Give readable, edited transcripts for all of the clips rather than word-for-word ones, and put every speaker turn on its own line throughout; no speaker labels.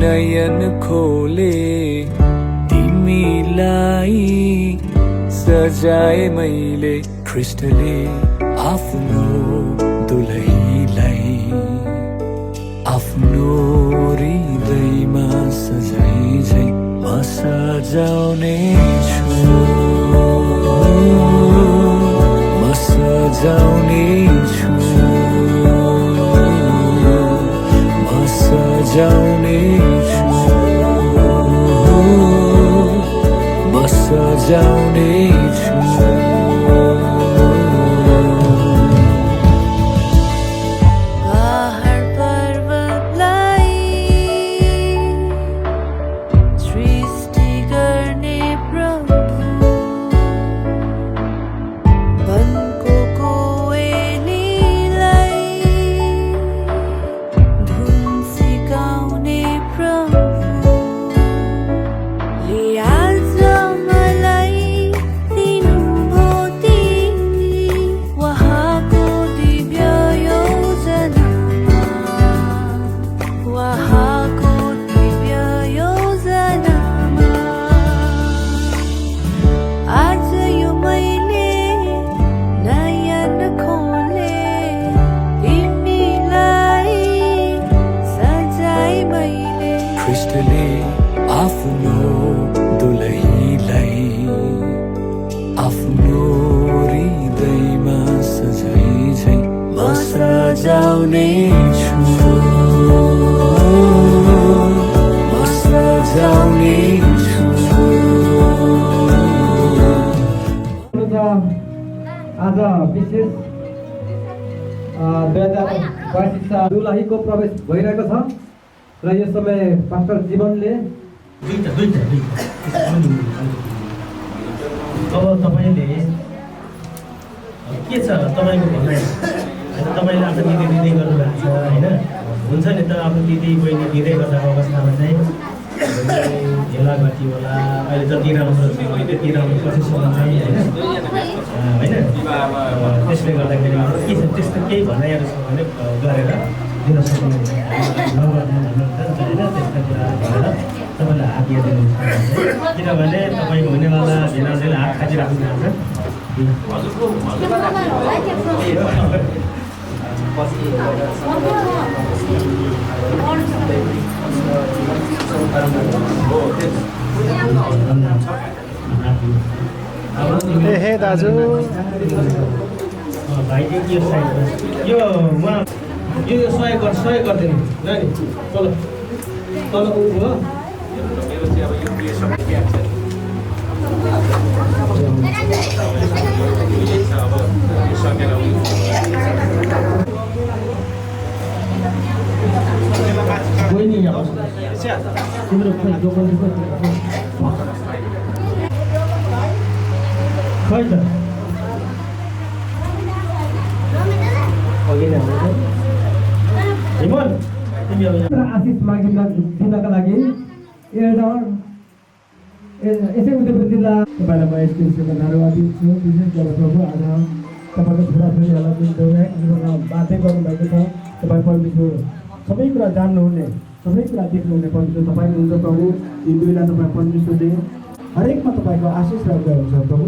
नयन खोले तिमीलाई सजाए मैले ख्रीष्टले आफ्नो दुलहीलाई आफ्नो हृदयमा सजाइ झै म सजाउने छु म सजाउने छु म सजाउने छु म सजाउने छु ख्रीष्टले आफ्नो दुलहीलाई आफ्नो हृदयमा सजाइ झै म सजाउने छु म सजाउने छु
आज विशेष 2025 साल दुलहीको प्रवेश भइरहेको छ र यस समय पास्टर जीवनले
अब तपाईँले के छ तपाईँको भनाइ होइन तपाईँले आफ्नो दिदी दिँदै गर्नुभएको छ होइन हुन्छ नि त आफ्नो दिदी बहिनी दिँदै गर्दाको अवस्थामा चाहिँ हेलाघटी होला अहिले जति राम्रो छ त्यति राम्रो पछिसम्म चाहिँ होइन त्यसले गर्दाखेरि के छ त्यस्तो केही भनाइहरू छ भने गरेर दिन सक्नुहुन्छ त्यस्ता कुराहरू गरेर तपाईँलाई हात दिइदिनुहुन्छ किनभने तपाईँको हुनेवाला भेनाजले हात खाइदिइराख्नुहुन्छ
हे दाजु
भाइले के साइड यो उहाँ यो सहयोग गरिदिनु ल नि तल तल ऊ हो तिम्रो दोकान खै त
आशिष दिनका लागि यसै उदयपुर जिल्ला तपाईँलाई म एसपिएसको धन्यवाद दिन्छु विशेष गरेर प्रभु आज तपाईँको छोराछोरीहरूलाई जुन जीवनमा बाध्य गर्नुभएको छ तपाईँ परमेश्वर सबै कुरा जान्नुहुने सबै कुरा देख्नुहुने परमेश्वर तपाईँ हुनुहुन्छ प्रभु यी दुईलाई तपाईँ परमेश्वरले हरेकमा तपाईँको आशिष राख्दै हुन्छ प्रभु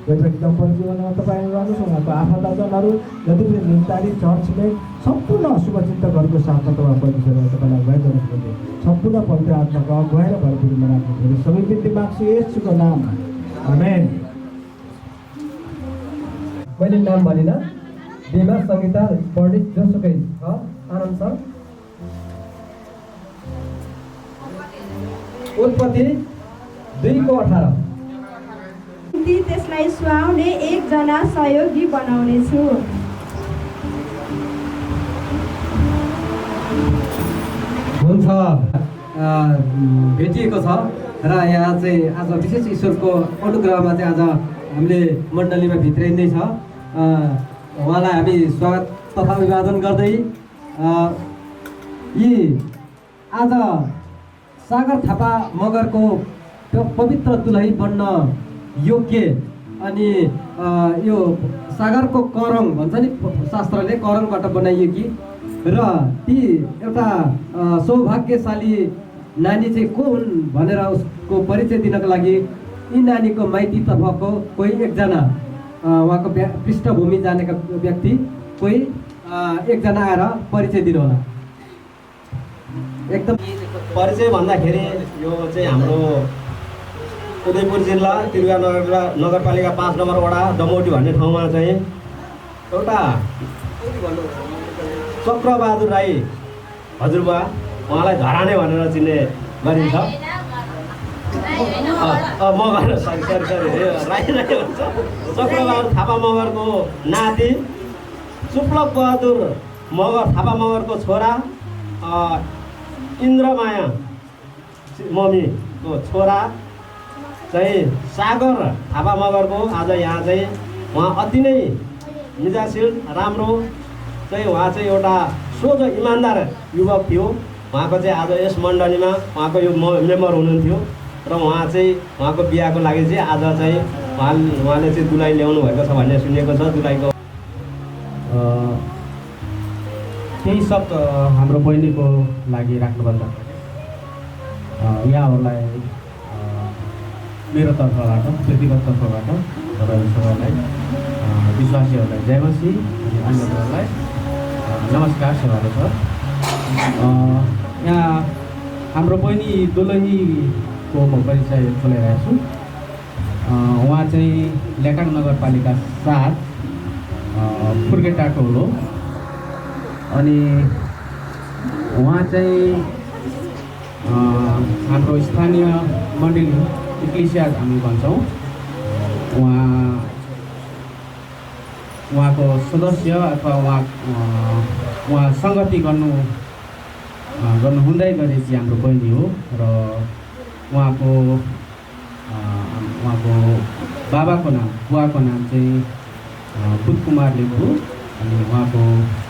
वैवाहिक दम्पति जीवनमा तपाईँहरू रहनुहोस् उहाँको आफन्तजनहरू जति पनि निम्तारी चर्चले सम्पूर्ण शुभचिन्तकहरूको साथमा तपाईँ परमेश्वरले तपाईँलाई अगुवाई गर्नुपर्ने सम्पूर्ण पवित्र आत्माको अगुवाई र भरपुरीमा राख्नुपर्ने सबै बिन्ती माग्छु येशूको नाम आमेन। मैले नाम भनिनँ बिमा संगीता पण्डित जोसुकै छ आनन्द सर उत्पत्ति 2:18
त्यसलाई सुहाउने एकजना सहयोगी बनाउनेछु।
हुन्छ भेटिएको छ र यहाँ चाहिँ आज विशेष ईश्वरको अनुग्रहमा चाहिँ आज हामीले मण्डलीमा भित्रिँदैछ उहाँलाई हामी स्वागत तथा अभिवादन गर्दै यी आज सागर थापा मगरको पवित्र दुलही बन्न योग्य अनि यो सागरको करङ भन्छ नि शास्त्रले करङबाट बनाइयो कि र ती एउटा सौभाग्यशाली
नानी चाहिँ को हुन् भनेर उसको परिचय दिनको लागि यी नानीको माइतीतर्फको कोही एकजना उहाँको पृष्ठभूमि जानेका व्यक्ति कोही एकजना आएर परिचय दिनुहोला। एकदम
परिचय भन्दाखेरि यो चाहिँ हाम्रो उदयपुर जिल्ला त्रिपुरा नगरपालिका 5 नम्बर वडा डमौटी भन्ने ठाउँमा चाहिँ एउटा चक्रबहादुर राई हजुरबा, उहाँलाई धराने भनेर चिन्ने गरिन्छ। मगर सरी राई भन्छ। चक्रबहादुर थापा मगरको नाति सुप्लक बहादुर मगर थापा मगरको छोरा इन्द्रमाया मम्मीको छोरा चाहिँ सागर थापा मगरको आज यहाँ चाहिँ उहाँ अति नै मिजासिल राम्रो चाहिँ उहाँ चाहिँ एउटा सोझो इमान्दार युवक थियो। उहाँको चाहिँ आज यस मण्डलीमा उहाँको यो मेम्बर हुनुहुन्थ्यो र उहाँ चाहिँ उहाँको बिहाको लागि चाहिँ आज चाहिँ उहाँले चाहिँ दुलाइ ल्याउनु भएको छ भन्ने सुनेको छ। दुलाइको केही शब्द हाम्रो बहिनीको लागि राख्नुभन्दा यहाँहरूलाई मेरो तर्फबाट व्यक्तिगत तर्फबाट तपाईँहरू सबैलाई विश्वासीहरूलाई जय मसी अनि अन्यहरूलाई नमस्कार सेवाहरू छ। यहाँ हाम्रो बहिनी दुलहीको म परिचय खोलिरहेको छु। उहाँ चाहिँ लेकाङ नगरपालिका 7 फुर्केटाको हो अनि उहाँ चाहिँ हाम्रो स्थानीय मण्डली इक्लेसिया हामी भन्छौँ उहाँको सदस्य अथवा उहाँ सङ्गति गर्नु हुँदै गरेपछि हाम्रो बहिनी हो र उहाँको बाबाको नाम बुवाको नाम चाहिँ बुध कुमार लिम्बू अनि उहाँको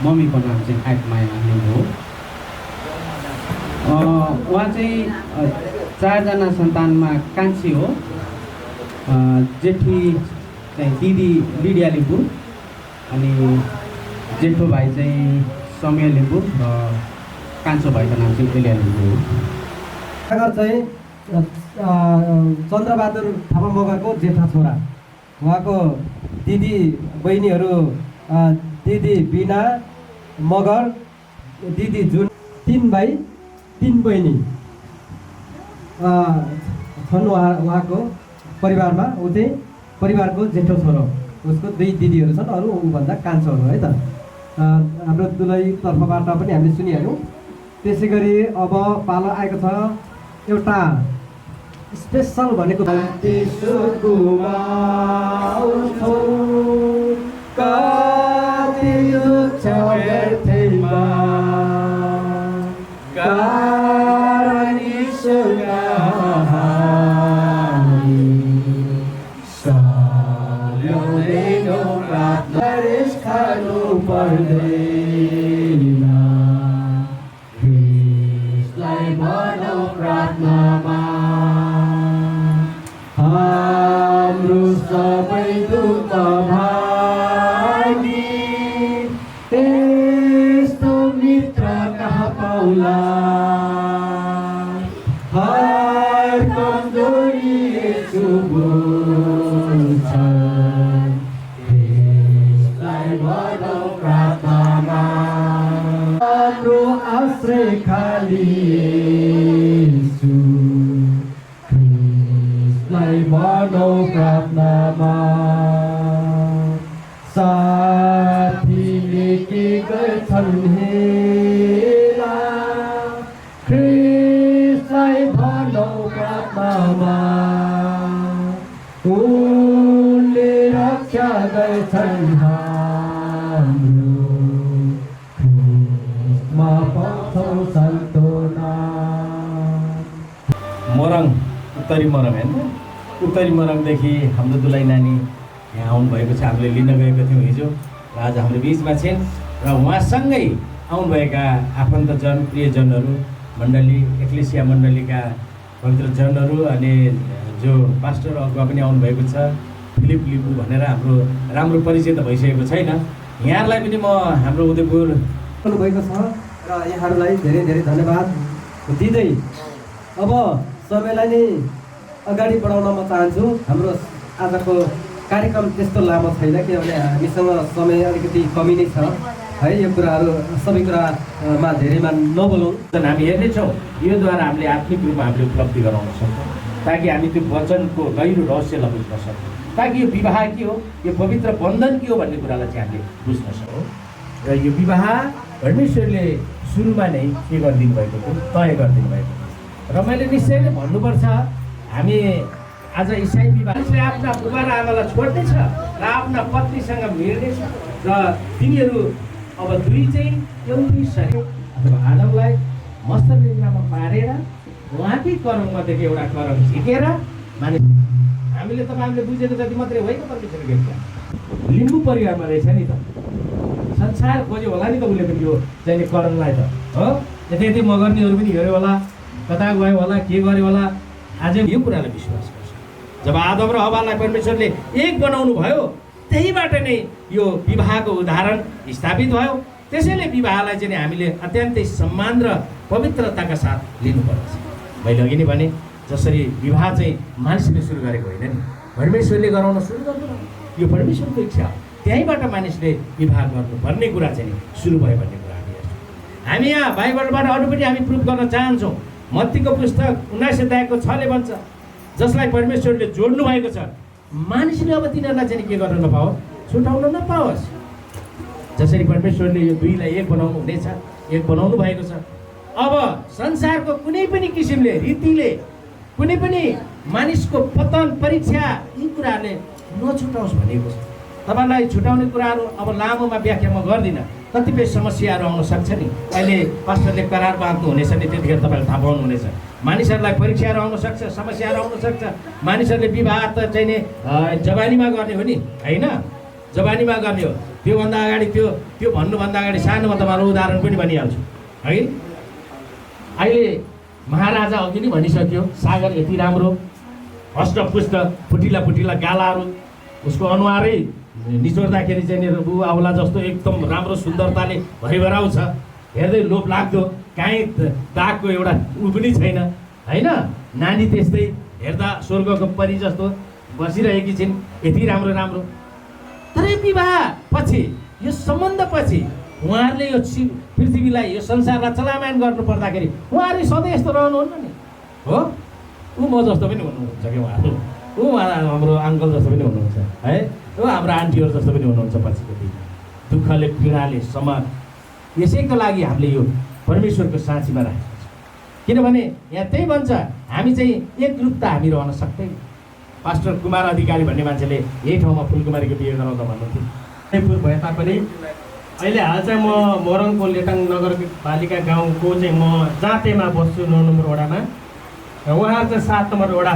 मम्मीको नाम चाहिँ आत्माया लिम्बू हो। उहाँ चाहिँ 4 जना सन्तानमा कान्छी हो। जेठी चाहिँ दिदी लिडिया लिम्बू अनि जेठो भाइ चाहिँ समय लिम्बू र कान्छो भाइको नाम चाहिँ एलिया लिम्बू हो।
सागर चाहिँ चन्द्रबहादुर थापा मगरको जेठा छोरा। उहाँको दिदी बहिनीहरू दिदी बिना मगर, दिदी जुन, 3 भाइ 3 बहिनी छन् उहाँको परिवारमा। ऊ चाहिँ परिवारको जेठो छोरो, उसको 2 दिदीहरू छन्, अरू ऊभन्दा कान्छोहरू है त। हाम्रो दुलही तर्फबाट पनि हामीले सुनिहाल्यौँ। त्यसै गरी अब पालो आएको छ एउटा स्पेसल भनेको हाम्रो सबै दुःख भागी त्यस्तो मित्र कहाँ पाउला। हर कमजोरी सुबुन्छ त्यसलाई भनौँ प्रार्थनामा। हाम्रो आश्रय खाली भनौँ प्रार्थनामा। साथीले के गर्छन् हेला ख्रिस्टलाई भनौँ प्रार्थनामा। उनले रक्षा गर्छन् हाम्रो ख्रिस्टमा पाउँछौँ सान्त्वना।
मोरङ उत्तरी मोरङ होइन, उत्तरी मोरङदेखि हाम्रो दुलाइ नानी यहाँ आउनुभएको छ। हामीले लिन गएको थियौँ हिजो र आज हाम्रो बिचमा छिन् र उहाँसँगै आउनुभएका आफन्तजन प्रियजनहरू मण्डली एक्लेसिया मण्डलीका पवित्र जनहरू अनि जो पास्टर अगुवा पनि आउनुभएको छ फिलिप लिम्बू भनेर हाम्रो राम्रो परिचय त भइसकेको छैन। यहाँहरूलाई पनि म हाम्रो उदयपुर
भएको छ र यहाँहरूलाई धेरै धेरै धन्यवाद दिँदै अब सबैलाई नै अगाडि बढाउन म चाहन्छु। हाम्रो आजको कार्यक्रम त्यस्तो लामो छैन किनभने हामीसँग समय अलिकति कमी नै छ है। यो कुराहरू सबै कुरामा धेरैमा नबोलौँ।
हामी हेर्नेछौँ योद्वारा हामीले आत्मिक रूपमा हामीले उपलब्धि गराउन सक्छौँ ताकि हामी त्यो वचनको गहिरो रहस्यलाई बुझ्न सक्छौँ, ताकि यो विवाह के हो, यो पवित्र बन्धन के हो भन्ने कुरालाई चाहिँ हामीले बुझ्न सक्छौँ। र यो विवाह परमेश्वरले सुरुमा नै के गरिदिनु भएको थियो, तय गरिदिनु भएको थियो। र मैले निश्चय नै भन्नुपर्छ, हामी आज इसाई विवाहले आफ्ना बुबा र आमालाई छोड्नेछ र आफ्ना पत्नीसँग मिल्नेछ र तिनीहरू अब दुई चाहिँ एउटै शरीर अथवा आदमलाई मस्तलिङ्गमा पारेर उहाँकै करङमध्येको एउटा करङ झिकेर माने हामीले तपाईँहरूले बुझेको जति मात्रै होइन परमेश्वरको इच्छा लिम्बू परिवारमा रहेछ नि त। संसार खोज्यो होला नि त उसले पनि यो चाहिने करङलाई त हो। यति म गर्नेहरू पनि हेऱ्यो होला, कता गयो होला, के गर्यो होला। आज यो कुरालाई विश्वास गर्छ, जब आदम र हव्वालाई परमेश्वरले एक बनाउनु भयो त्यहीबाट नै यो विवाहको उदाहरण स्थापित भयो। त्यसैले विवाहलाई चाहिँ हामीले अत्यन्तै सम्मान र पवित्रताका साथ लिनुपर्छ। मैले अघि नै भने जसरी विवाह चाहिँ मानिसले सुरु गरेको होइन नि, परमेश्वरले गराउन सुरु गर्नु, यो परमेश्वरको इच्छा हो। त्यहीँबाट मानिसले विवाह गर्नु भन्ने कुरा चाहिँ सुरु भयो भन्ने कुरा हामी हेर्छौँ। हामी यहाँ बाइबलबाट अरू पनि हामी प्रुफ गर्न चाहन्छौँ। मत्तीको पुस्तक 19 अध्यायको 6ले भन्छ, जसलाई परमेश्वरले जोड्नु भएको छ मानिसले अब तिनीहरूलाई चाहिँ के गर्न नपाओस्, छुटाउन नपाओस्। जसरी परमेश्वरले यो दुईलाई एक बनाउनु हुनेछ, एक बनाउनु भएको छ। अब संसारको कुनै पनि किसिमले रीतिले कुनै पनि मानिसको पतन परीक्षा यी कुराहरूले नछुटाओस् भनेको छ। तपाईँलाई छुटाउने कुराहरू अब लामोमा व्याख्या म गर्दिनँ, कतिपय समस्याहरू आउन सक्छ नि। अहिले पास्टरले करार बाँध्नु हुनेछ नि, त्यतिखेर तपाईँले थाहा पाउनुहुनेछ। मानिसहरूलाई परीक्षाहरू आउन सक्छ, समस्याहरू आउन सक्छ। मानिसहरूले विवाह त चाहिँ नि जवानीमा गर्ने हो नि होइन, जवानीमा गर्ने हो। त्योभन्दा अगाडि त्यो भन्नुभन्दा अगाडि सानोमा तपाईँलाई उदाहरण पनि भनिहाल्छु है। अहिले महाराजा अघि नै भनिसक्यो, सागर यति राम्रो हष्टपुष्ट फुटिला फुटिला गालाहरू, उसको अनुहारै निचोड्दाखेरि चाहिँ ऊ आउला जस्तो एकदम राम्रो सुन्दरताले भरिभराउ छ, हेर्दै लोभ लाग्दो, काहीँ दागको एउटा ऊ पनि छैन होइन। नानी त्यस्तै हेर्दा स्वर्गको परी जस्तो बसिरहेकी छिन्, यति राम्रो राम्रो। तर विवाह पछि, यो सम्बन्ध पछि उहाँहरूले यो पृथ्वीलाई, यो संसारलाई चलायमान गर्नु पर्दाखेरि उहाँहरू सधैँ यस्तो रहनुहुन्न नि हो। ऊ म जस्तो पनि हुनुहुन्छ कि उहाँहरू, ऊ हाम्रो अङ्कल जस्तो पनि हुनुहुन्छ है, ऊ हाम्रो आन्टीहरू जस्तो पनि हुनुहुन्छ पछिको दिन दुःखले पीडाले समाज। यसैको लागि हामीले यो परमेश्वरको साँचीमा राखेको छ, किनभने यहाँ त्यही भन्छ हामी चाहिँ एक रूपता हामी रहन सक्दैन। पास्टर कुमार अधिकारी भन्ने मान्छेले यही ठाउँमा फुलकुमारीको बिहे गराउँदा भन्नुहुन्थ्यो।
जयपुर भए तापनि अहिले हाल चाहिँ म मोरङको लेटाङ नगरपालिका गाउँको चाहिँ म जाँतेमा बस्छु 9 नम्बर वडामा, र उहाँहरू चाहिँ 7 नम्बर वडा।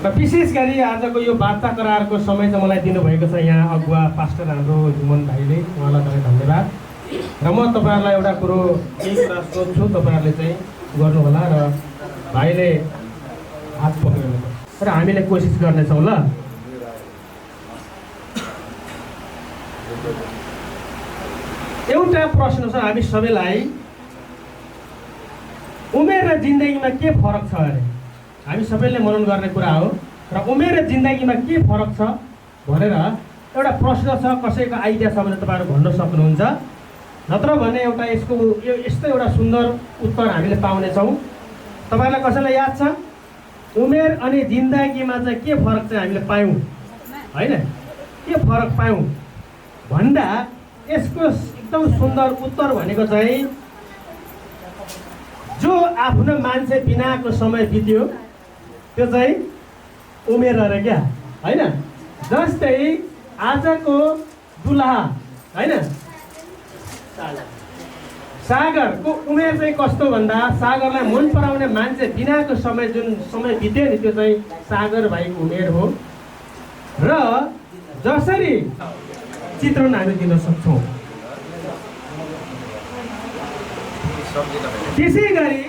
र विशेष गरी आजको यो वार्ता करारको समय चाहिँ मलाई दिनुभएको छ यहाँ अगुवा पास्टर हाम्रो जुमन भाइले, उहाँलाई धेरै धन्यवाद। र म तपाईँहरूलाई एउटा कुरो केही कुरा सोध्छु, तपाईँहरूले चाहिँ गर्नुहोला र भाइले हात पक्रिनु र हामीले कोसिस गर्नेछौँ ल। एउटा प्रश्न छ हामी सबैलाई, उमेर र जिन्दगीमा के फरक छ अरे? हामी सबैले मनन गर्ने कुरा हो। र उमेर र जिन्दगीमा के फरक छ भनेर एउटा प्रश्न छ, कसैको आइडिया छ भने तपाईँहरू भन्न सक्नुहुन्छ, नत्र भने एउटा यसको यस्तो एउटा सुन्दर उत्तर हामीले पाउनेछौँ। तपाईँलाई कसैलाई याद छ उमेर अनि जिन्दगीमा चाहिँ के फरक चाहिँ हामीले पायौँ होइन? के फरक पायौँ भन्दा यसको एकदम सुन्दर उत्तर भनेको चाहिँ जो आफ्नो मान्छे बिनाको समय बित्यो त्यो चाहिँ उमेर अरे क्या होइन। जस्तै आजको दुलहा होइन सागरको उमेर चाहिँ कस्तो भन्दा सागरलाई मन पराउने मान्छे बिनाको समय जुन समय बित्यो नि त्यो चाहिँ सागर भाइको उमेर हो। र जसरी चित्रण हामी दिन सक्छौँ त्यसै गरी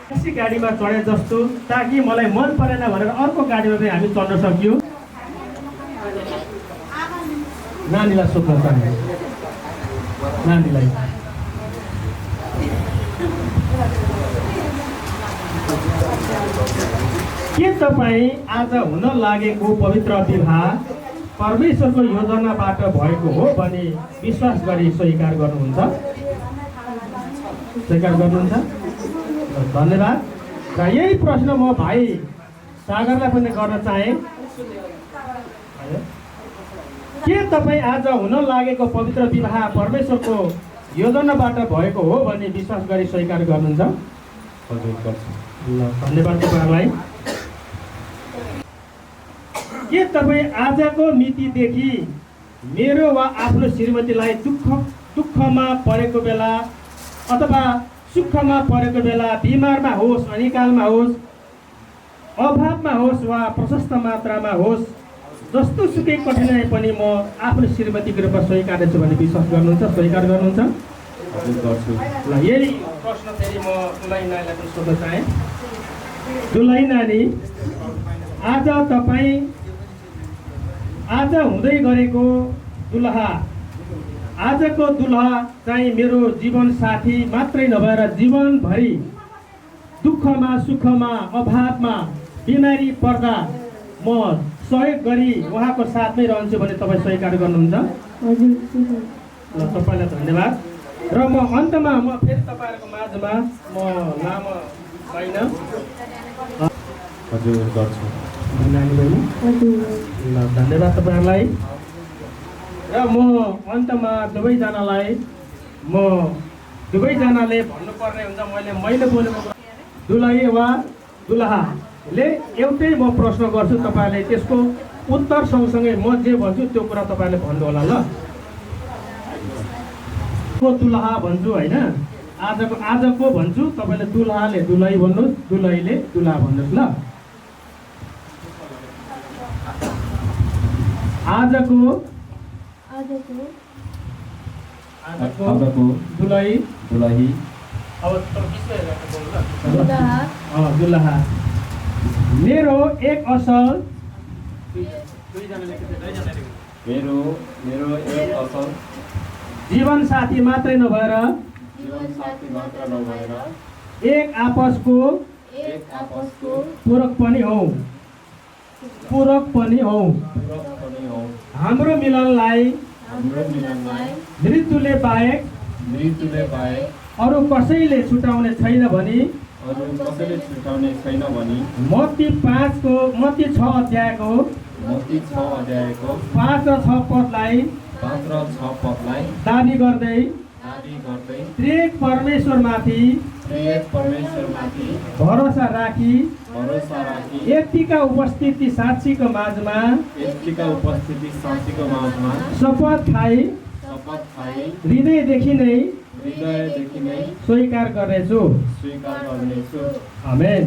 ट्याक्सी गाडीमा चढे जस्तो, ताकि मलाई मन परेन भनेर अर्को गाडीमा चाहिँ हामी चढ्न सक्यौँ। नानीलाई सोध्न चाहन्छु, नानीलाई के तपाईँ आज हुन लागेको पवित्र विवाह परमेश्वरको योजनाबाट भएको हो भने विश्वास गरी स्वीकार गर्नुहुन्छ? स्वीकार गर्नुहुन्छ? धन्यवाद। र यही प्रश्न म भाइ सागरलाई पनि गर्न चाहे। के तपाईँ आज हुन लागेको पवित्र विवाह परमेश्वरको योजनाबाट भएको हो भने विश्वास गरी स्वीकार गर्नुहुन्छ?
हजुर गर्छु।
ल धन्यवाद तपाईँहरूलाई। के तपाईँ आजको मितिदेखि मेरो वा आफ्नो श्रीमतीलाई दुःखमा परेको बेला अथवा सुखमा परेको बेला, बिमारमा होस्, अनिकालमा होस्, अभावमा होस् वा प्रशस्त मात्रामा होस्, जस्तो सुकै कठिनाइ पनि म आफ्नो श्रीमतीको रूपमा स्वीकार्नेछु भने विश्वास गर्नुहुन्छ? स्वीकार गर्नुहुन्छ?
हजुर गर्छु।
ल यही प्रश्न फेरि म दुलाई नानीलाई पनि सोध्न चाहेँ। दुलाई नानी, आज तपाईँ आज हुँदै गरेको दुलहा, आजको दुलहा चाहिँ मेरो जीवन साथी मात्रै नभएर जीवनभरि दुःखमा, सुखमा, अभावमा, बिमारी पर्दा म सहयोग गरी उहाँको साथमै रहन्छु भने तपाईँ स्वीकार गर्नुहुन्छ? ल तपाईँलाई धन्यवाद। र म अन्तमा म फेरि तपाईँहरूको माझमा म लामो छैन।
हजुर गर्छु।
नानी बहिनी, ल धन्यवाद तपाईँहरूलाई। र म अन्तमा दुवैजनालाई दुवैजनाले भन्नुपर्ने हुन्छ, मैले बोलेको दुलही वा दुलहाले एउटै म प्रश्न गर्छु, तपाईँले त्यसको उत्तर सँगसँगै म जे भन्छु त्यो कुरा तपाईँले भन्नु होला। ल को दुलहा भन्छु होइन, आजको भन्छु, तपाईँले दुलहाले दुलही भन्नुहोस्, दुलहीले दुलहा भन्नुहोस्। ल आजको दुलही अब दुलहा मेरो एक असल जीवन साथी मात्रै नभएर एक आपसको पूरक पनि हौ। हाम्रो मिलनलाई मृत्युले बाहेक अरू कसैले छुटाउने छैन भनी मत्ती 6 अध्यायको 5 र 6 पदलाई दाबी गर्दै त्रिएक परमेश्वरमाथि भरोसा राखी यतिका उपस्थिति साक्षीको माझमा शपथ खाई हृदयदेखि नै स्वीकार गर्नेछु। आमेन।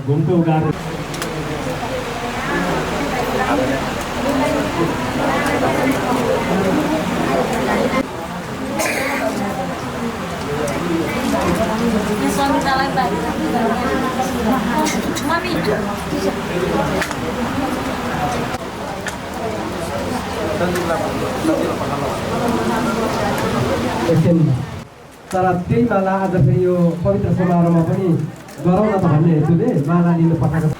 घुम्टो उगाएर
तर त्यही माला आज फेरि यो पवित्र समारोहमा पनि गरौँ न त भन्ने हेतुले माला लिनु पठाएको छ।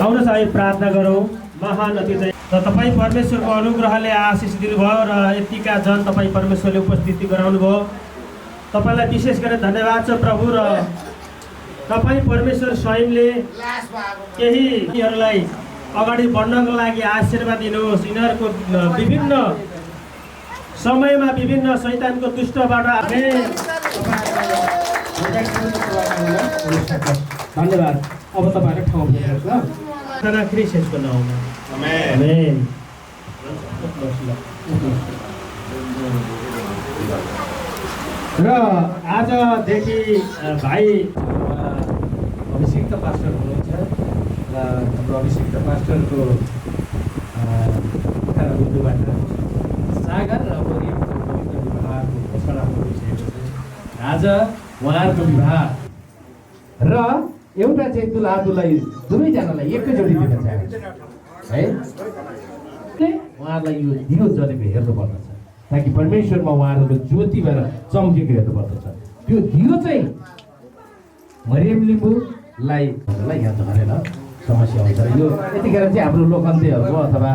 आउनुहोस् हामी प्रार्थना गरौँ। महान अति र तपाईँ परमेश्वरको अनुग्रहले आशिष दिनुभयो र यतिका जन तपाईँ परमेश्वरले उपस्थिति गराउनु भयो। तपाईँलाई विशेष गरेर धन्यवाद छ प्रभु। र तपाईँ परमेश्वर स्वयंले केहीहरूलाई अगाडि बढ्नको लागि आशीर्वाद दिनुहोस्। यिनीहरूको विभिन्न समयमा विभिन्न शैतानको दुष्टबाट धन्यवाद। अब तपाईँहरू ठाउँ पुग्नुहोस् ल ख्रिस्टको नाउँमा। आमेन। र आजदेखि भाइ अभिषिक्त पास्टर हुनुहुन्छ र हाम्रो अभिषिक्त पास्टरको
संस्कार बुद्धबाट सागर र मरियमको पवित्र विवाहको घोषणा गरिसकेको छ। आज उहाँहरूको विवाह र एउटा चाहिँ दुलहा-दुलही दुवैजनालाई एकैचोटि दिन चाहेको छ है। उहाँहरूलाई यो दियो जलेको हेर्नुपर्दछ ताकि परमेश्वरमा उहाँहरूको ज्योतिबाट चम्केको हेर्नुपर्दछ। त्यो दियो चाहिँ मरियम लिम्बूलाई यहाँ झरेर समस्या हुन्छ। यो यतिखेर चाहिँ हाम्रो लोकन्त्यहरूको अथवा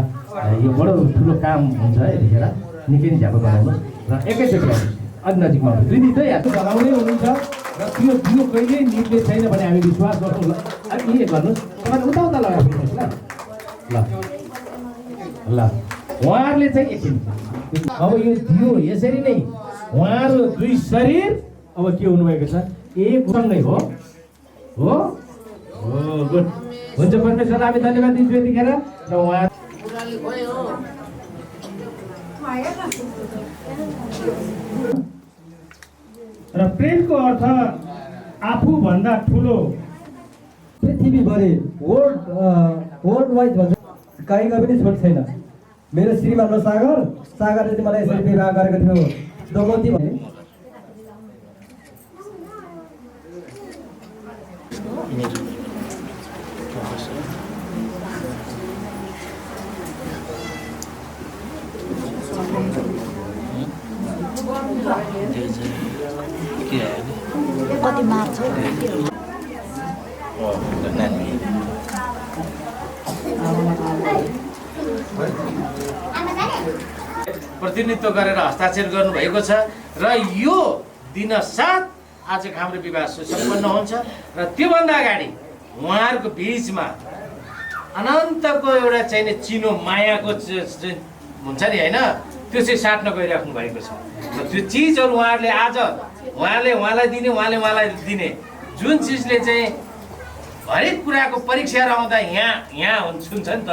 यो बडो ठुलो काम हुन्छ यतिखेर निकै नै झ्यापो बनाउनु र एकैचोटि आउनुहोस् अझ नजिकमा आउनुहोस्। दिदी चाहिँ हात जलाउनै हुनुहुन्छ र त्यो दियो कहिल्यै निक्ले छैन भने हामी विश्वास गर्छौँ। अनि के गर्नुहोस् तपाईँले उता उता लगाइदिनुहोस् ल ल ल उहाँहरूले चाहिँ एकछिन अब यो दियो यसरी नै उहाँहरू दुई शरीर अब के हुनुभएको छ एकसँगै हो हो हो गुड हुन्छ। परमेश्वर हामी धन्यवाद दिन्छौँ यतिखेर र उहाँ
र प्रेमको अर्थ आफूभन्दा ठुलो
पृथ्वीभरि वर्ल्ड वाइड भन्छ कहीँका पनि छोड छैन। मेरो श्रीमान र सागरले चाहिँ मलाई यसरी विवाह गरेको थियो दमोती भने
कति मार्छ
प्रतिनिधित्व गरेर हस्ताक्षर गर्नुभएको छ र यो दिन साथ आजको हाम्रो विवाह सुसम्पन्न हुन्छ। र त्योभन्दा अगाडि उहाँहरूको बिचमा अनन्तको एउटा चाहिने चिनो मायाको हुन्छ नि होइन त्यो चाहिँ साट्न गइराख्नु भएको छ। र त्यो चिजहरू उहाँहरूले आज उहाँलाई दिने उहाँले उहाँलाई दिने जुन चिजले चाहिँ हरेक कुराको परीक्षाहरू आउँदा यहाँ हुन्छ नि त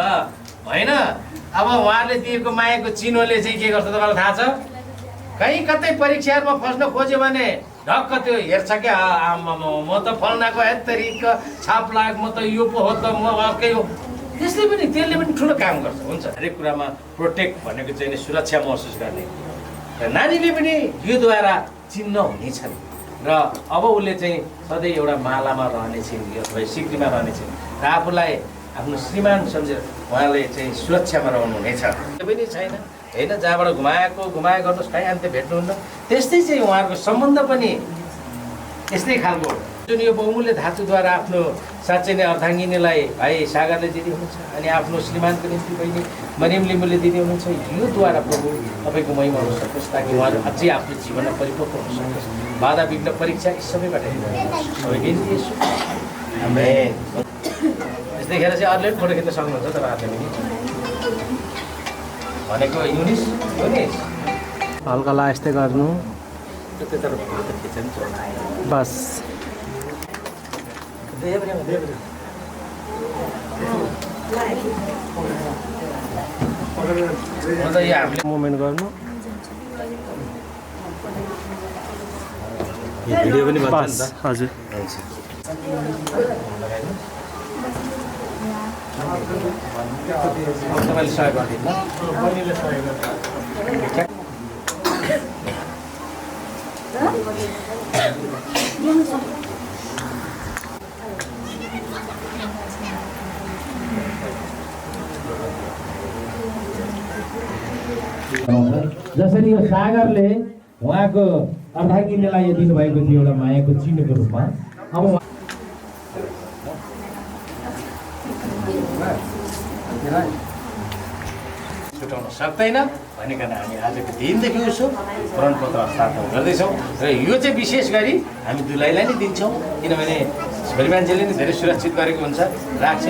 होइन। अब उहाँहरूले दिएको मायाको चिनोले चाहिँ के गर्छ तपाईँलाई थाहा छ? कहीँ कतै परीक्षाहरूमा फस्न खोज्यो भने ढक्क त्यो हेर्छ क्या म त फल्नाको हेत्तरीको छाप लाग म त यो पो हो त म अर्कै हो। त्यसले पनि ठुलो काम गर्छ। हुन्छ हरेक कुरामा प्रोटेक्ट भनेको चाहिँ सुरक्षा महसुस गर्ने र नानीले पनि योद्वारा चिन्ह हुनेछन् र अब उसले चाहिँ सधैँ एउटा मालामा रहनेछिन् अथवा सिक्रीमा रहनेछिन् र आफूलाई आफ्नो श्रीमान सम्झेर उहाँले चाहिँ सुरक्षामा रहनुहुनेछ। त्यो पनि छैन होइन जहाँबाट घुमाए गर्नुहोस् कहीँ अन्त्य भेट्नुहुन्न। त्यस्तै चाहिँ उहाँहरूको सम्बन्ध पनि यस्तै खालको जुन यो बहुमूल्य धातुद्वारा आफ्नो साँच्चै नै अर्धाङ्गिनीलाई भाइ सागरले दिने हुनुहुन्छ अनि आफ्नो श्रीमानको निम्ति बहिनी मरियम लिम्बूले दिने हुनुहुन्छ। योद्वारा प्रभु तपाईँको महिमा हुन सकोस् ताकि उहाँहरू अझै आफ्नो जीवनमा परिपक्व हुन सकोस्। बाधा विघ्न परीक्षा यी सबैबाट यस्तैखेर चाहिँ अरूले पनि फोटो खिच्न सक्नुहुन्छ तपाईँहरूले पनि भनेको युनिस
हल्का ला यस्तै गर्नु बस मोमेन्ट गर्नु
भिडियो पनि बन्छ
हजुर
तपाईँले सहयोग गरिदिनु जसरी यो सागरले उहाँको अर्धाङ्गिनीलाई यो दिनुभएको थियो एउटा मायाको चिन्हको रूपमा अब छुटाउन सक्दैन भनिकन हामी आजको दिनदेखि उसो प्रणपत्र हस्तान्तरण गर्दैछौँ र यो चाहिँ विशेष गरी हामी दुलहीलाई नै दिन्छौँ किनभने छोरी मान्छेले नै धेरै सुरक्षित गरेको हुन्छ राख्छ।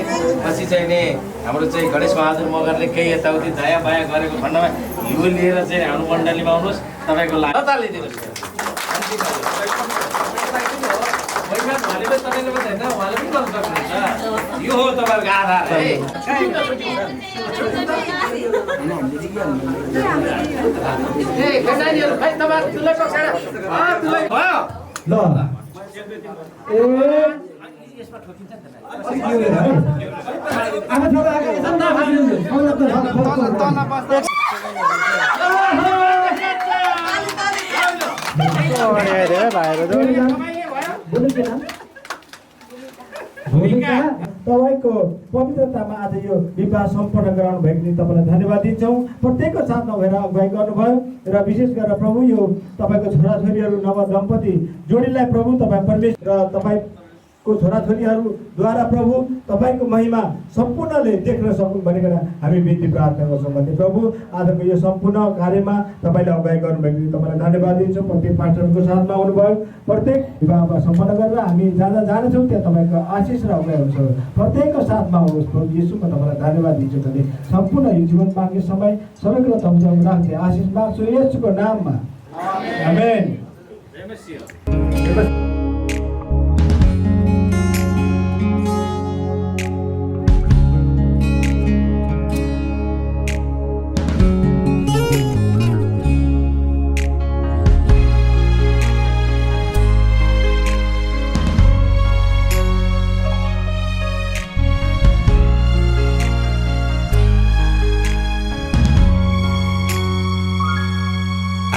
पछि चाहिँ नि हाम्रो चाहिँ गणेश बहादुर मगरले केही यताउति दया माया गरेको खण्डमा यो लिएर चाहिँ हाम्रो मण्डलीमा आउनुहोस् तपाईँको लागि ताली दिनुहोस्। तपाईँले मात्रै होइन उहाँले पनि गर्न सक्नुहुन्छ। यो हो तपाईँहरूको आधार है। नानीहरू खै तपाईँ यसमा ठोकिन्छ नि त
आमा छोरा अगाडि तपाईँको पवित्रतामा आज यो विवाह सम्पन्न गराउनु भएको निम्ति तपाईँलाई धन्यवाद दिन्छौँ। प्रत्येकको साथमा भएर अगुवाई गर्नुभयो र विशेष गरेर प्रभु यो तपाईँको छोराछोरीहरू नव दम्पति जोडीलाई प्रभु तपाईँ परमेश्वर र तपाईँको छोराछोरीहरूद्वारा प्रभु तपाईँको महिमा सम्पूर्णले देख्न सकौँ भनेर हामी बिन्ती प्रार्थना गर्छौँ। भने प्रभु आजको यो सम्पूर्ण कार्यमा तपाईँले अगुवाई गर्नुभएको निम्ति तपाईँलाई धन्यवाद दिन्छौँ। प्रत्येक पास्टरको साथमा आउनुभयो, प्रत्येक विवाह सम्पन्न गरेर हामी जहाँ जानेछौँ त्यहाँ तपाईँको आशिष र अगुवाई हुन्छ। प्रत्येकको साथमा आउनुहोस् प्रभु येशू, म तपाईँलाई धन्यवाद दिन्छु। भने सम्पूर्ण यो जीवन माग्ने समय सबै कुरा तपाईँसँग राख्थे आशिष माग्छु येशूको नाममा, आमेन।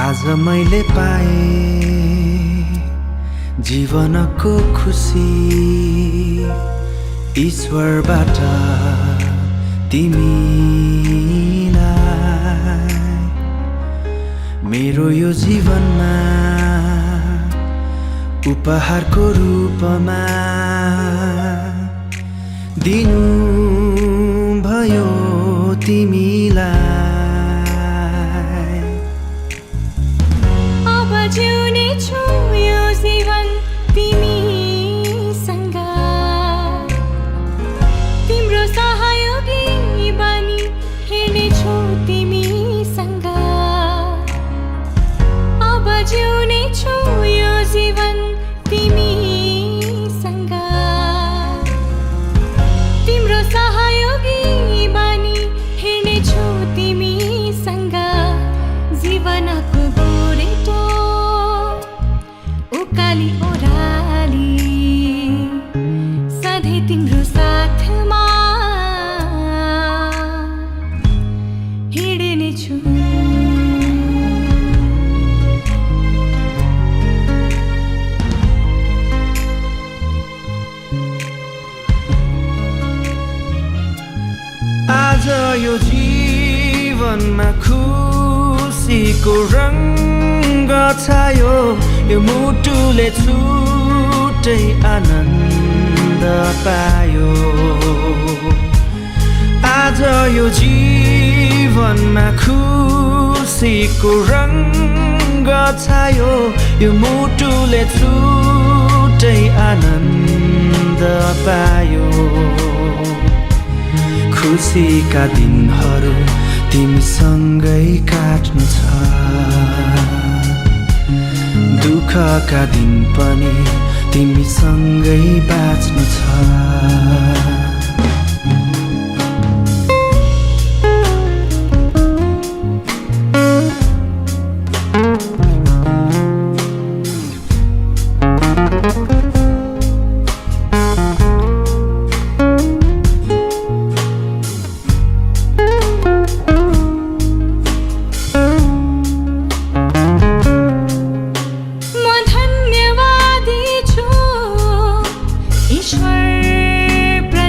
आज मैले पाएँ जीवनको खुसी ईश्वरबाट तिमीलाई। मेरो यो जीवनमा उपहारको रूपमा दिनु भयो तिमीलाई।
जिउने छु यो जीवन तिमीसँग, तिम्रो सहयोगी बनी हिँड्नेछु तिमीसँग। अब जिउने छु यो जीवन तिमीसँग, तिम्रो सहयोगी बनी हिँड्नेछु तिमीसँग। जीवनको गोरेटो उकाली ओह्राली सधैँ तिम्रो साथमा हिँड्नेछु।
आज यो जीवनमा खुसीको रङ्ग छायो, यो मुटुले छुट्टै आनन्द पायो। आज यो जीवनमा खुसीको रङ्ग छायो, यो मुटुले छुट्टै आनन्द पायो। खुसीका दिनहरू तिमीसँगै काट्नु छ, दुःखका दिन पनि तिमीसँगै बाँच्नु छ।
ईश्वर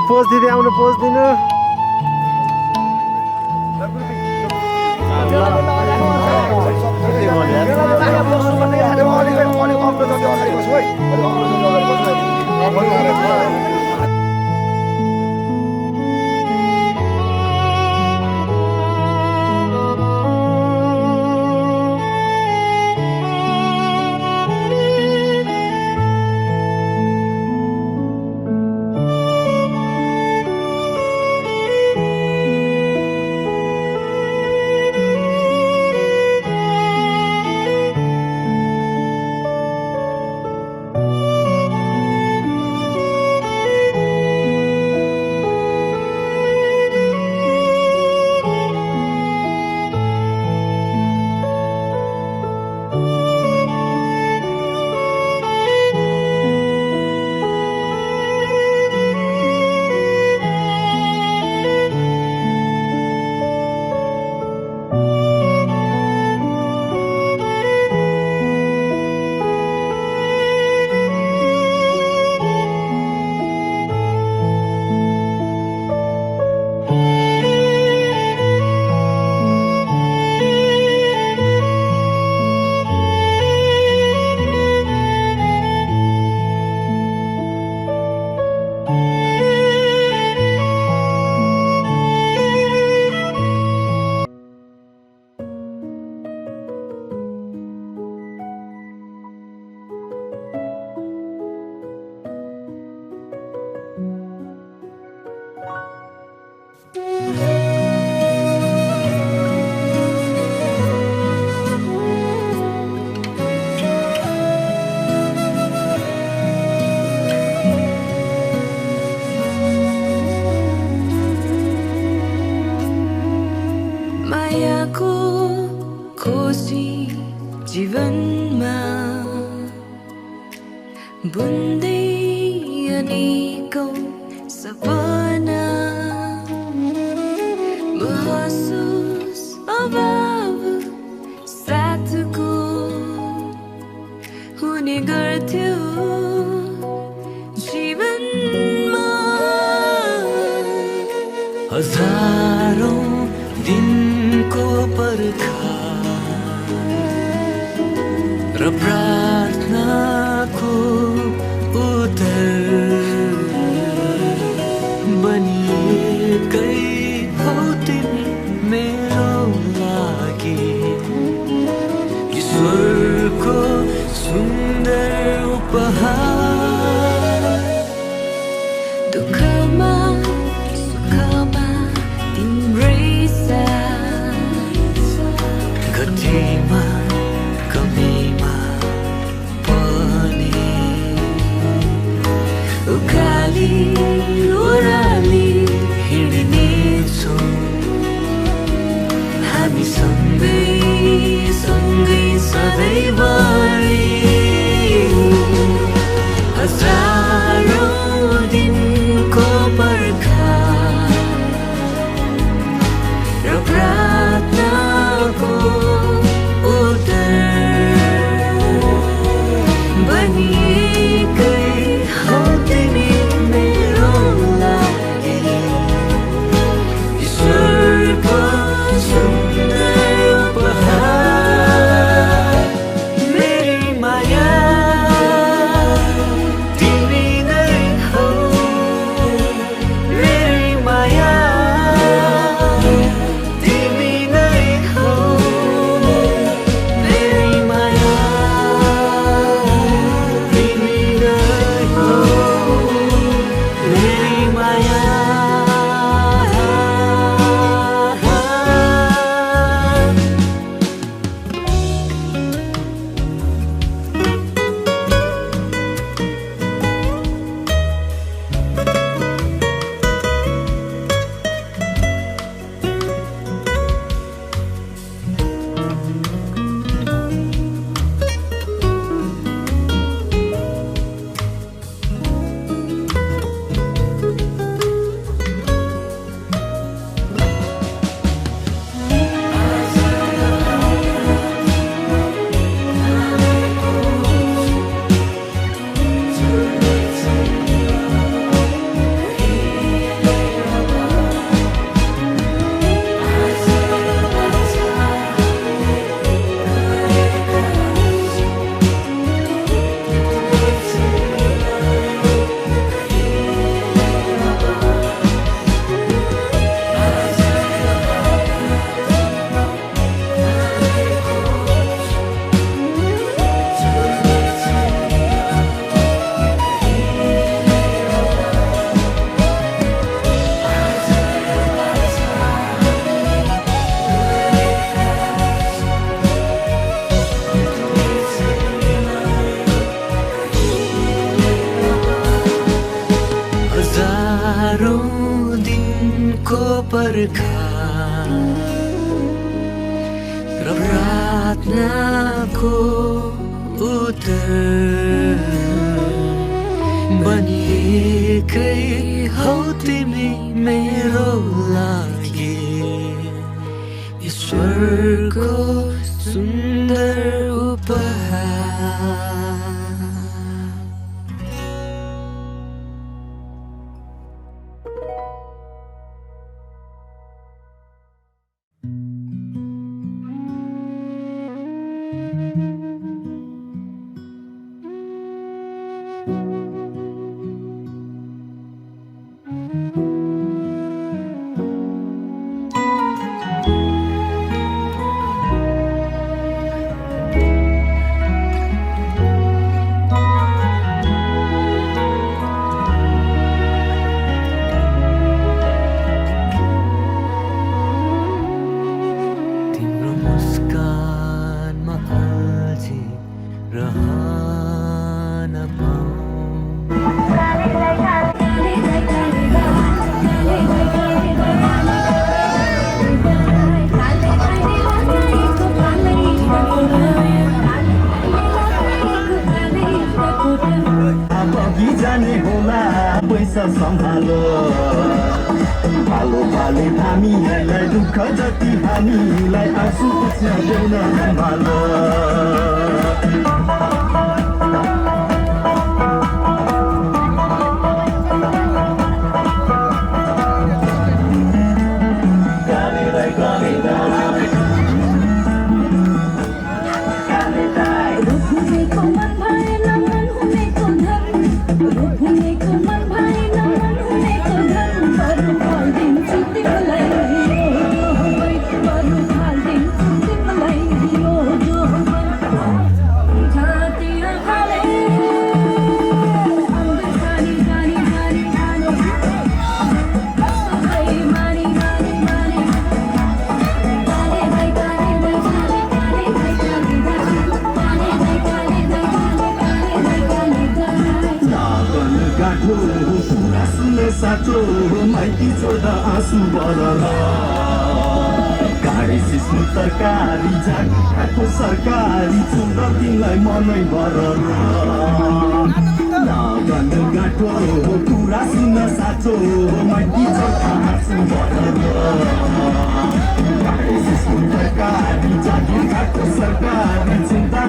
पोज दिदी आउनु पोज दिनु
मायाको खोजी जीवनमा बुन्दै अनेकौं सपना महसुस अभाव साथको हुने गर्थ्यो जीवनमा
हजारौं दिनको पर्खा र प्रार्थनाको उत्तर बनिएकै हौ तिमी मेरो लागि ईश्वरको सुन्दर उपहार
दुःखमा सुखमा तिम्रै साथ
गतिमा कमीमा पनि
उकाली ओह्राली
हिँड्नेछौँ हामी सँगै सँगै सधैँभरि हजारौं दिनको पर्खा र प्रार्थनाको उत्तर बनिएकै हौ तिमी मेरो लागि ईश्वरको सुन्दर उपहार पर्खा र प्रार्थनाको उत्तर बनिएकै हौ तिमी मेरो लागि ईश्वरको सुन्दर उपहार।
सम्हालो भालो भाले हामीलाई दुःख जति हामीलाई आँसु पुछ्याउन सम्हालो साँचो माइती छोड्दा आँसु बरल गाडी सिस्नु तरकारी जाको सरकारी छुँदा तिमीलाई मनै बरल लगन गाँठो कुरा सुन्न साँचो माइती छोड्दा आँसु बरल गाडी सिस्नु तरकारी जाको सरकारी छुँदा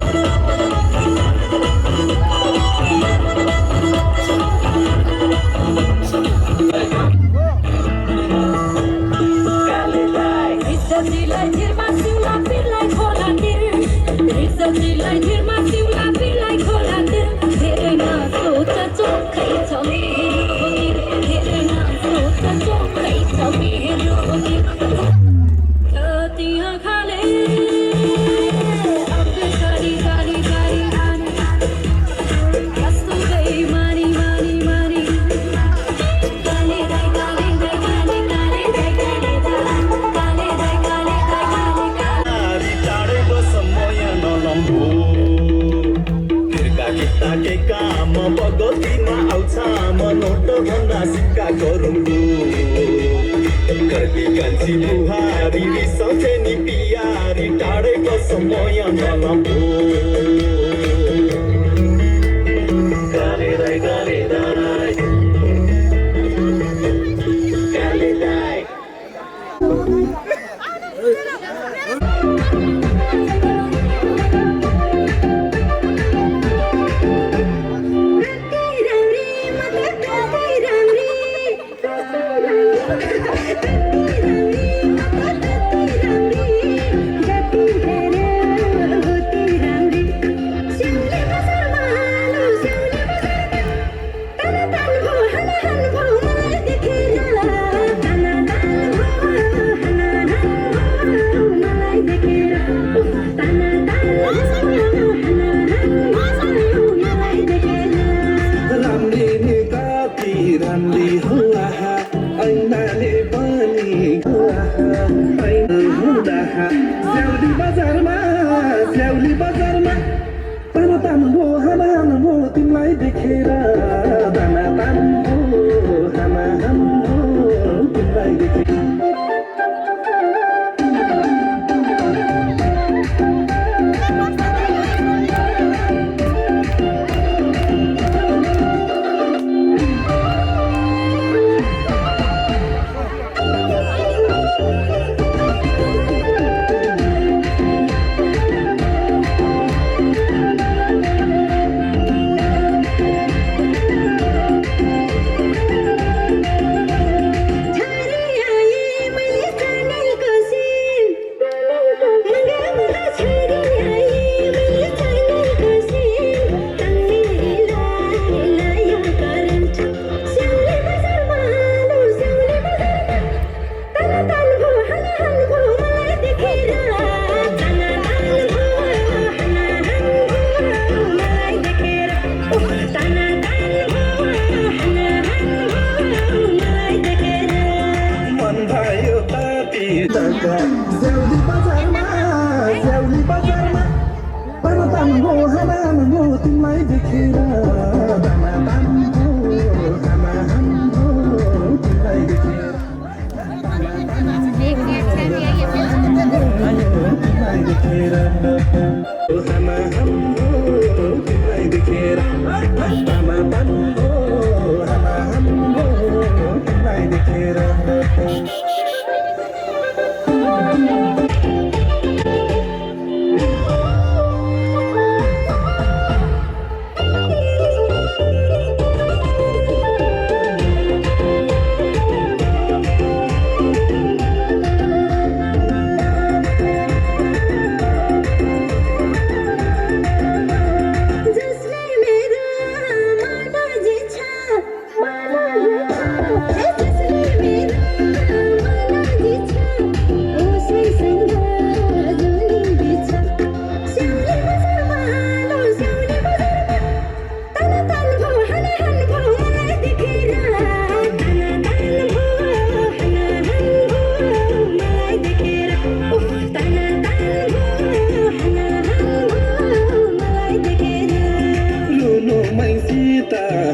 कान्छी बुहारी रिसाउँथे नि पियारी टाढेको समय नलम्बो तिमीलाई देखेर दाना तिमीलाई देखेर देखेर दामा बामको आमा हाम्रो तिमीलाई देखेर तिमीलाई देखेर आमा हाम्रो तिमीलाई देखेर आमा बामको आमा हाम्रो तिमीलाई देखेर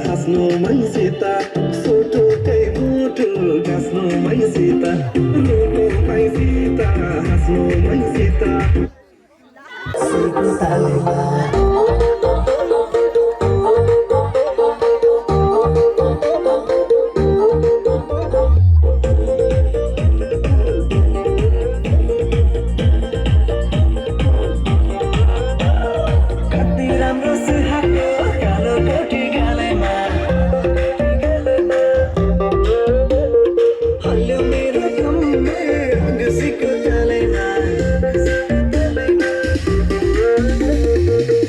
हाँस्नु मैसित सोटो कै मोटो गाँस्नु मैसित रोटो मैसित हाँस्नु मैसित कति राम्रो सुहाएको कालो कोठी गालैमा हल्यो मेरो कम्मे घसीको गालैमा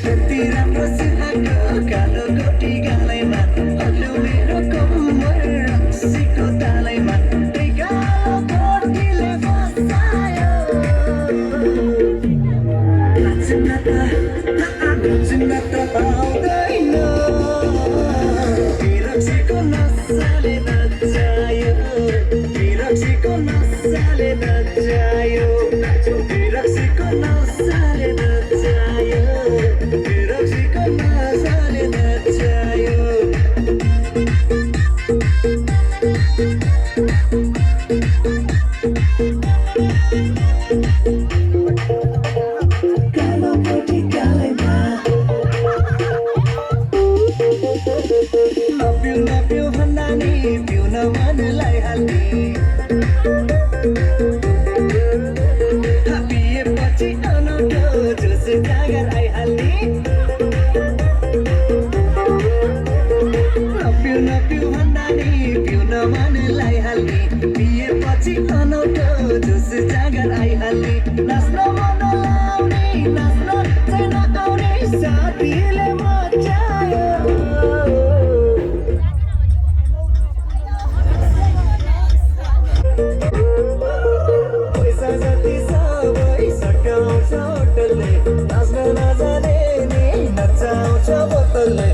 कति राम्रो सुहाएको कालो कोठी गालैमा हल्यो मेरो कम्मे घसीको गालैमा त्यही कालो कोठीले फसायो चिन्नता पाउँदैन बिरक्सीको नसाले नचायो बिरक्सीको नसाले नचायो बिरक्सीको नसाले नचायो बिरक्सीको नसाले नचायो कालो कोठी गालैमा लप्यो भन्दा नि पिउन मनलाई हाल्ने पिएपछि अनौठो जुस जागर आइहाल्ने लप्यो भन्दा नि पिउन मनलाई हाल्ने पिएपछि अनौठो जुस जागर आइहाल्ने नाच्न मन लाउने नाच्न चाहिँ नआउने साथीले मचायो पैसा जति सबै सकाउँछ होटलले नाच्न नजाने नि नचाउँछ बोतलले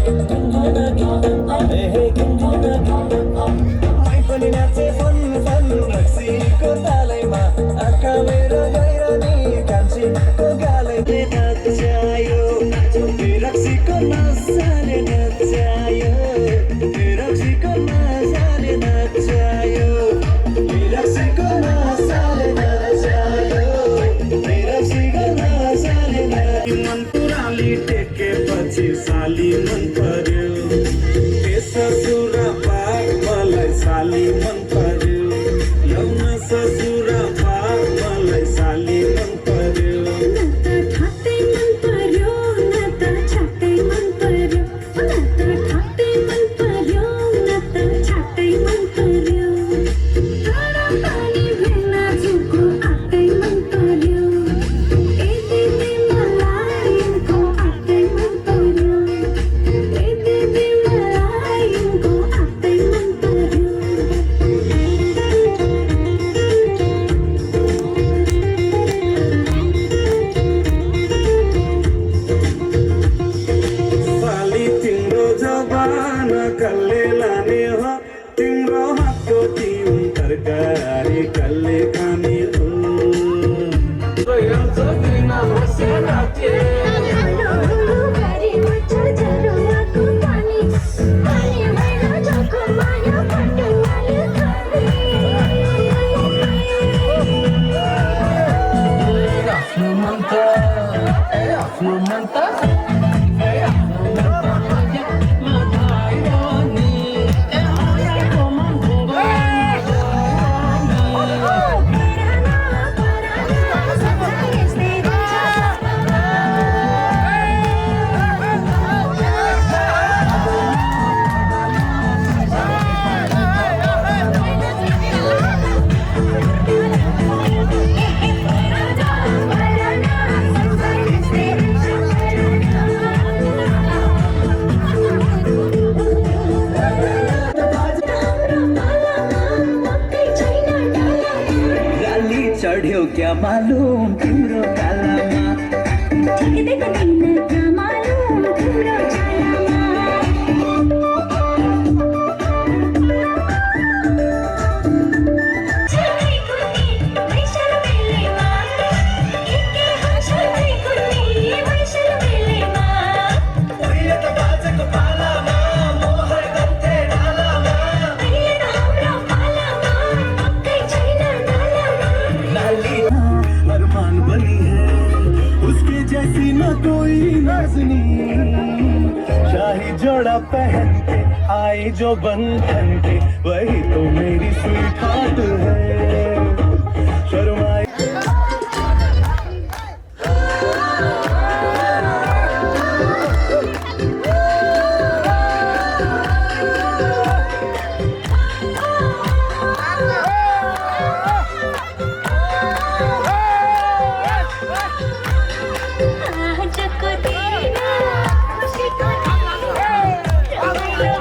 मै पनि नाचे फन फन रक्सीको तालैमा आँखा मेरो गएर नि कान्छीको गालैले नचायो रक्सीको नसाले नचायो रक्सीको नसाले नचायो रक्सीको नसाले नचायो रक्सीको नसाले मन पुराली टेकेपछि साली मन पर्यो ससुरा पाक मलाई साली मन पर्यो ल्याउन ससुरा पाक मलाई साली मन पर्यो
ठट्टै मन पर्यो न त छट्टै मन पर्यो न त ठट्टै मन पर्यो न त छट्टै मन पर्यो तर पनि भेल्न जुको आँटै मन पर्यो यति मलाई उनको आँटै मन पर्यो
चढ्यो क्या मालुम तिम्रो कालामा
ठिकदेखि दिन मालुम तिम्रो चालामा छाती कुनी वैशल बेलेमा के छाती कुनी वैशल बेलेमा
उहिले त बाजेको पालामा मोहर गन्थे डालामा
अहिले त हाम्रो पालामा पक्कै छैन डालामा
अरमान बनी है उसके जैसी न कोई नाज़नी शाही जोड़ा पहन के आई जो बंधन के वही तो मेरी स्वीट हार्ट है शर्माई
आजको दिन खुसीको दिन रमाइलो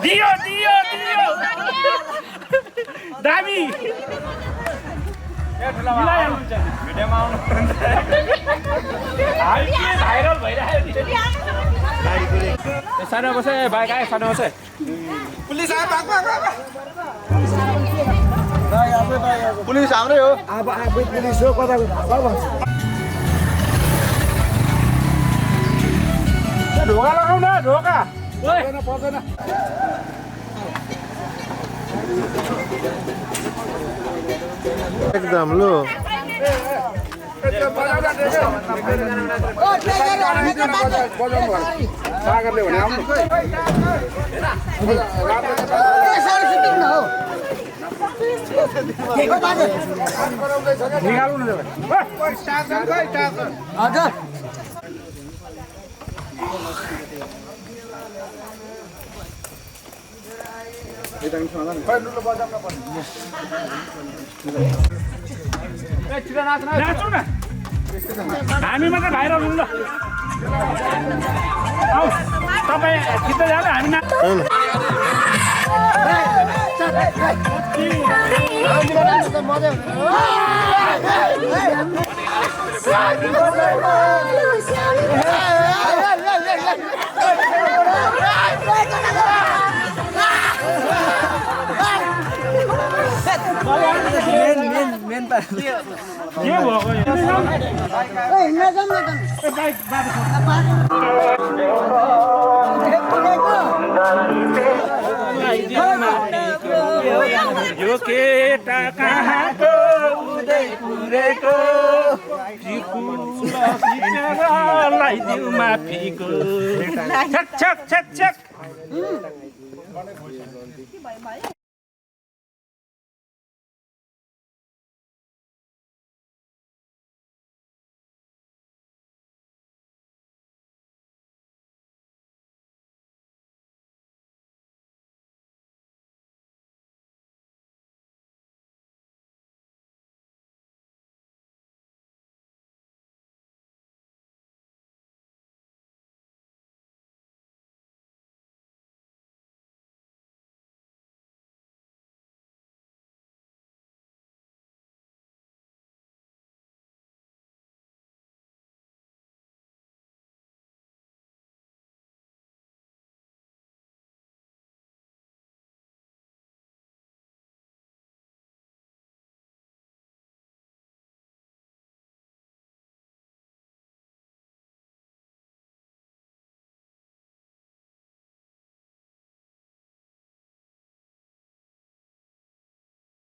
दियो दियो दियो दामी भिडियोमा आउनु भाइरल भइरहेको सानो बसे बाइक आयो सानो बसे पुलिस आयो पुलिस हाम्रै हो अब पुलिस हो कता ढोका लगाउ न ढोका पर्दैन
एकदम लो
सागरले भने आउनु हामी मात्रै भाइरल हुनु ल तपाईँ खिच्दै जाँदा हामी यो केटा कहाँको उदयपुरेको लगाइदिउ माफीको छक छक छक छक